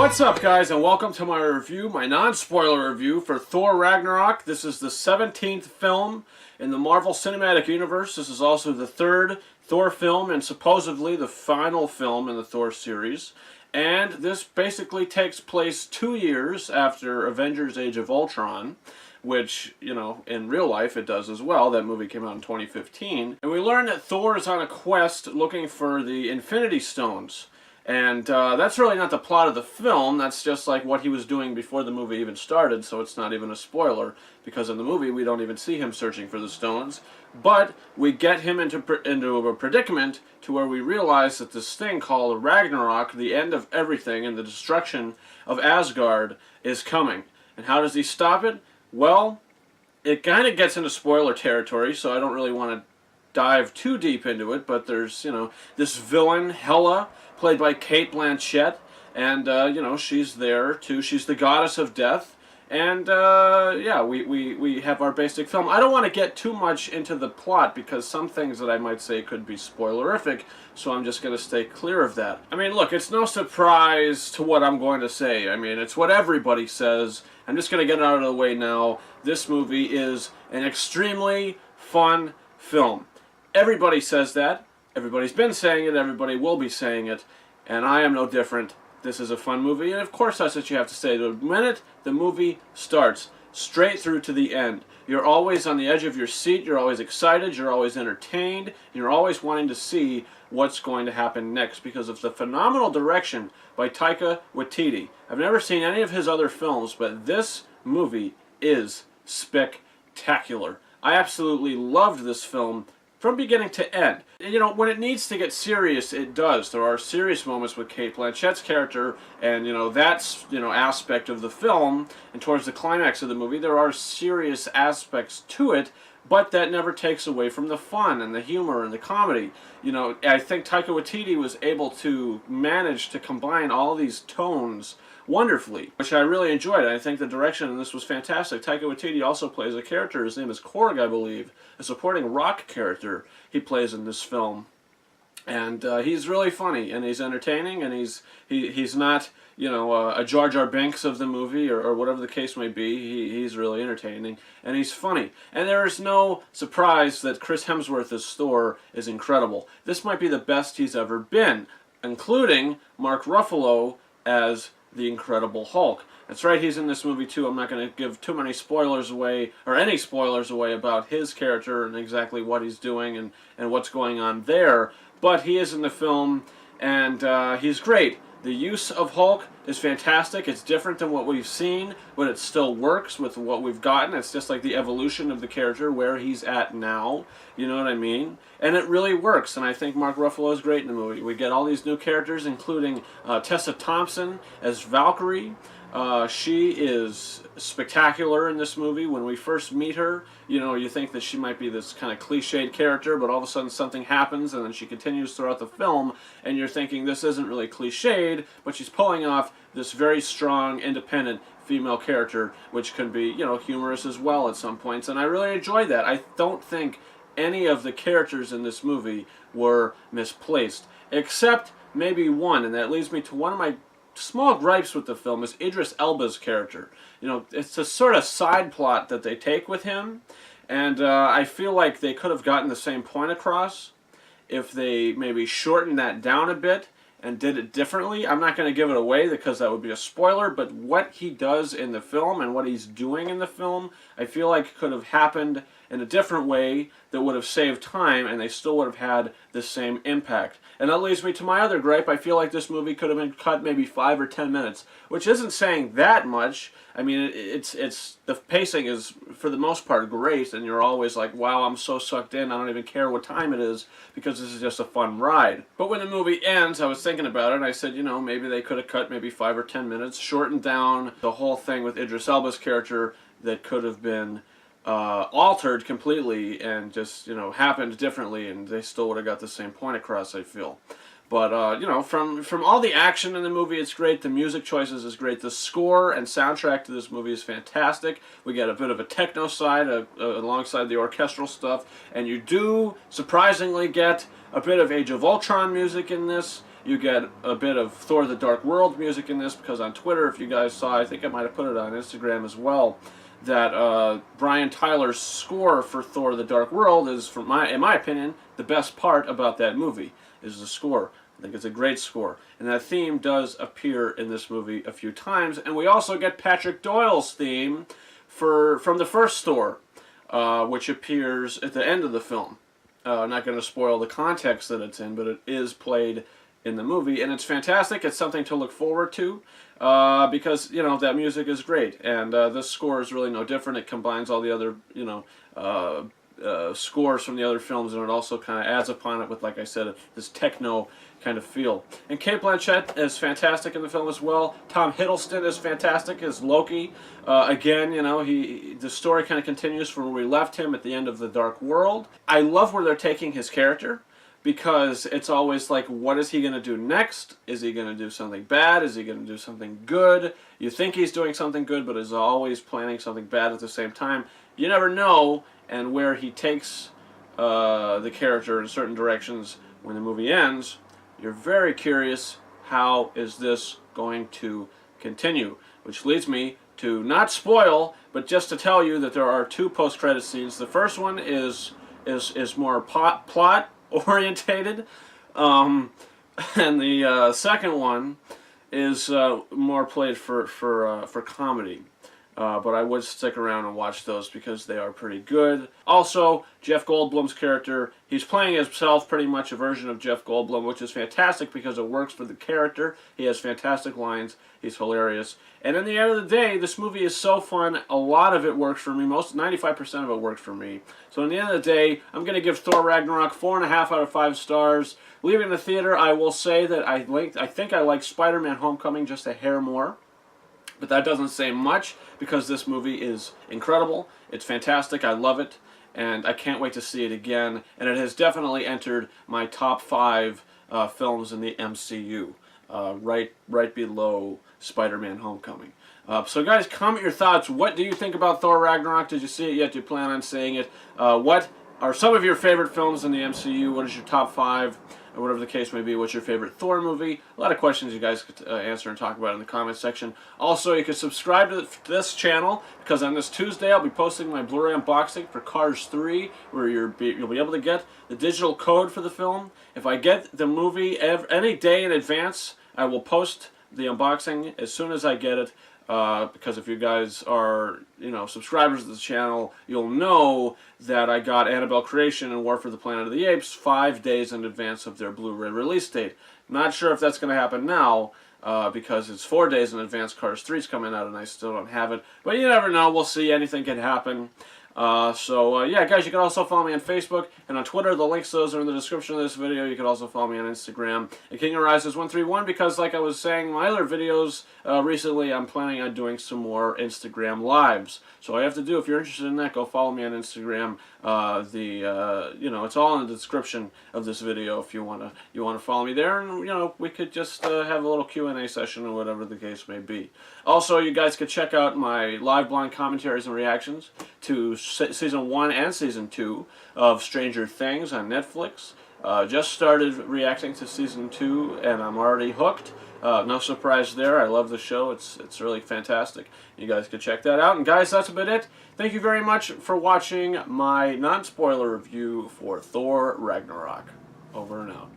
What's up, guys, and welcome to my review, my non-spoiler review for Thor Ragnarok. This is the 17th film in the Marvel Cinematic Universe. This is also the third Thor film and supposedly the final film in the Thor series. And this basically takes place 2 years after Avengers Age of Ultron, which, you know, in real life it does as well. That movie came out in 2015. And we learn that Thor is on a quest looking for the Infinity Stones. And that's really not the plot of the film. That's just like what he was doing before the movie even started, so it's not even a spoiler, because in the movie we don't even see him searching for the stones. But we get him into a predicament to where we realize that this thing called Ragnarok, the end of everything and the destruction of Asgard, is coming. And how does he stop it? Well, it kind of gets into spoiler territory, so I don't really want to dive too deep into it, but there's, you know, this villain, Hela, played by Cate Blanchett, and, you know, she's there, too. She's the goddess of death, and, yeah, we have our basic film. I don't want to get too much into the plot, because some things that I might say could be spoilerific, so I'm just going to stay clear of that. I mean, look, it's no surprise to what I'm going to say. I mean, it's what everybody says. I'm just going to get it out of the way now. This movie is an extremely fun film. Everybody says that. Everybody's been saying it. Everybody will be saying it. And I am no different. This is a fun movie. And of course that's what you have to say. The minute the movie starts, straight through to the end, you're always on the edge of your seat. You're always excited. You're always entertained. You're always wanting to see what's going to happen next because of the phenomenal direction by Taika Waititi. I've never seen any of his other films, but this movie is spectacular. I absolutely loved this film from beginning to end. You know, when it needs to get serious, it does. There are serious moments with Cate Blanchett's character, and, you know, that's, you know, aspect of the film, and towards the climax of the movie, there are serious aspects to it, but that never takes away from the fun and the humor and the comedy. You know, I think Taika Waititi was able to manage to combine all these tones wonderfully, which I really enjoyed. I think the direction in this was fantastic. Taika Waititi also plays a character, his name is Korg, I believe, a supporting rock character he plays in this film. And he's really funny, and he's entertaining, and he's not, you know, a Jar Jar Binks of the movie, or whatever the case may be. He's really entertaining, and he's funny. And there is no surprise that Chris Hemsworth as Thor is incredible. This might be the best he's ever been, including Mark Ruffalo as the Incredible Hulk. That's right, he's in this movie too. I'm not going to give too many spoilers away, or any spoilers away about his character and exactly what he's doing and what's going on there. But he is in the film, and he's great. The use of Hulk is fantastic. It's different than what we've seen, but it still works with what we've gotten. It's just like the evolution of the character, where he's at now. You know what I mean? And it really works, and I think Mark Ruffalo is great in the movie. We get all these new characters, including Tessa Thompson as Valkyrie. She is spectacular in this movie. When we first meet her, you know, you think that she might be this kind of cliched character, but all of a sudden something happens, and then she continues throughout the film, and you're thinking this isn't really cliched, but she's pulling off this very strong, independent female character, which can be, you know, humorous as well at some points, and I really enjoyed that. I don't think any of the characters in this movie were misplaced, except maybe one, and that leads me to one of my small gripes with the film is Idris Elba's character. You know, it's a sort of side plot that they take with him, and I feel like they could have gotten the same point across if they maybe shortened that down a bit and did it differently. I'm not going to give it away because that would be a spoiler, but what he does in the film and what he's doing in the film, I feel like could have happened in a different way that would have saved time, and they still would have had the same impact. And that leads me to my other gripe. I feel like this movie could have been cut maybe 5 or 10 minutes, which isn't saying that much. I mean, it's the pacing is, for the most part, great, and you're always like, wow, I'm so sucked in, I don't even care what time it is, because this is just a fun ride. But when the movie ends, I was thinking about it, and I said, you know, maybe they could have cut maybe 5 or 10 minutes, shortened down the whole thing with Idris Elba's character that could have been altered completely and just, you know, happened differently, and they still would have got the same point across, I feel. But you know, from all the action in the movie, it's great. The music choices is great. The score and soundtrack to this movie is fantastic. We get a bit of a techno side alongside the orchestral stuff, and you do surprisingly get a bit of Age of Ultron music in this. You get a bit of Thor: The Dark World music in this, because on Twitter, if you guys saw, I think I might have put it on Instagram as well, that Brian Tyler's score for Thor: The Dark World is, in my opinion, the best part about that movie, is the score. I think it's a great score. And that theme does appear in this movie a few times. And we also get Patrick Doyle's theme from the first Thor, which appears at the end of the film. I'm not going to spoil the context that it's in, but it is played in the movie. And it's fantastic. It's something to look forward to because, you know, that music is great. And this score is really no different. It combines all the other, you know, scores from the other films, and it also kind of adds upon it with, like I said, this techno kind of feel. And Cate Blanchett is fantastic in the film as well. Tom Hiddleston is fantastic as Loki. Again, you know, the story kind of continues from where we left him at the end of The Dark World. I love where they're taking his character, because it's always like, what is he going to do next? Is he going to do something bad? Is he going to do something good? You think he's doing something good, but is always planning something bad at the same time. You never know, and where he takes the character in certain directions when the movie ends, you're very curious, how is this going to continue? Which leads me to not spoil, but just to tell you that there are two post-credit scenes. The first one is more plot orientated, and the second one is more played for comedy. But I would stick around and watch those because they are pretty good. Also, Jeff Goldblum's character, he's playing himself, pretty much a version of Jeff Goldblum, which is fantastic because it works for the character. He has fantastic lines. He's hilarious. And in the end of the day, this movie is so fun. A lot of it works for me. 95% of it works for me. So in the end of the day, I'm going to give Thor Ragnarok 4.5 out of 5 stars. Leaving the theater, I will say that I think I like Spider-Man Homecoming just a hair more. But that doesn't say much, because this movie is incredible. It's fantastic. I love it. And I can't wait to see it again. And it has definitely entered my top 5 films in the MCU. Right below Spider-Man Homecoming. So guys, comment your thoughts. What do you think about Thor Ragnarok? Did you see it yet? Do you plan on seeing it? What are some of your favorite films in the MCU? What is your top 5? Or whatever the case may be, what's your favorite Thor movie? A lot of questions you guys could answer and talk about in the comment section. Also, you can subscribe to this channel, because on this Tuesday I'll be posting my Blu-ray unboxing for Cars 3, where you'll be able to get the digital code for the film. If I get the movie any day in advance, I will post the unboxing as soon as I get it. Because if you guys are, you know, subscribers to the channel, you'll know that I got Annabelle Creation and War for the Planet of the Apes 5 days in advance of their Blu-ray release date. Not sure if that's going to happen now, because it's 4 days in advance. Cars 3 is coming out and I still don't have it. But you never know. We'll see. Anything can happen. Yeah, guys, you can also follow me on Facebook and on Twitter. The links to those are in the description of this video. You can also follow me on Instagram at King Arises 131, because, like I was saying in my other videos recently, I'm planning on doing some more Instagram lives. So all you have to do, if you're interested in that, go follow me on Instagram. You know, it's all in the description of this video if you wanna follow me there, and you know, we could just have a little Q&A session or whatever the case may be. Also, you guys could check out my live blind commentaries and reactions to Season 1 and Season 2 of Stranger Things on Netflix. Just started reacting to Season 2 and I'm already hooked. No surprise there. I love the show. It's really fantastic. You guys can check that out. And guys, that's about it. Thank you very much for watching my non-spoiler review for Thor Ragnarok. Over and out.